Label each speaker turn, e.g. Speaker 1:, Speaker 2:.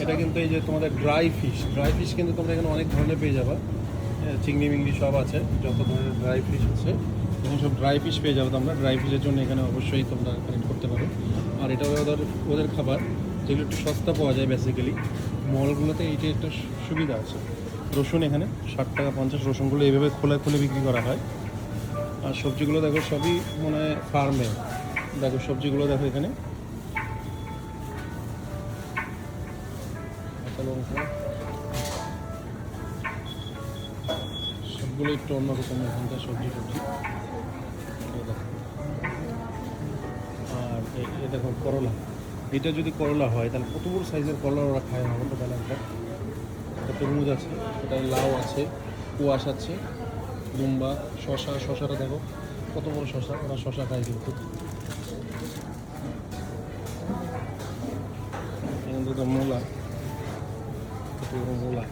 Speaker 1: এটা কিন্তু এই যে তোমাদের ড্রাই ফিশ কিন্তু তোমরা এখানে অনেক ধরনের পেয়ে যাবে। চিংড়ি মিংড়ি সব আছে, যত ধরনের ড্রাই ফিশ আছে এখানে সব ড্রাই ফিশ পেয়ে যাবে তোমরা। ড্রাই ফিশের জন্য এখানে অবশ্যই তোমরা কানেক্ট করতে পারো। আর এটা ওদের খাবার যেগুলো একটু সস্তা পাওয়া যায় বেসিক্যালি মলগুলোতে, এইটা একটা সুবিধা আছে। রসুন এখানে 60 টাকা 50, রসুনগুলো এইভাবে খুলে বিক্রি করা হয়। আর সবজিগুলো দেখো সবই মানে ফার্মে, দেখো সবজিগুলো দেখো এখানে কাঁচা লঙ্কা সবগুলো একটু অন্যরকম এখানকার সবজি। আর এই দেখো করলা, এটা যদি করলা হয় তাহলে কত বড় সাইজের করলা ওরা খায় না বলতে পারে। একটা তরমুজ আছে, এটা লাউ আছে, কুয়াশ আছে, লুম্বা, শশাটা দেখো কত বড় শশা, ওরা শশা খায় কিন্তু। এখান থেকে মূলা, কত বড় মূলা।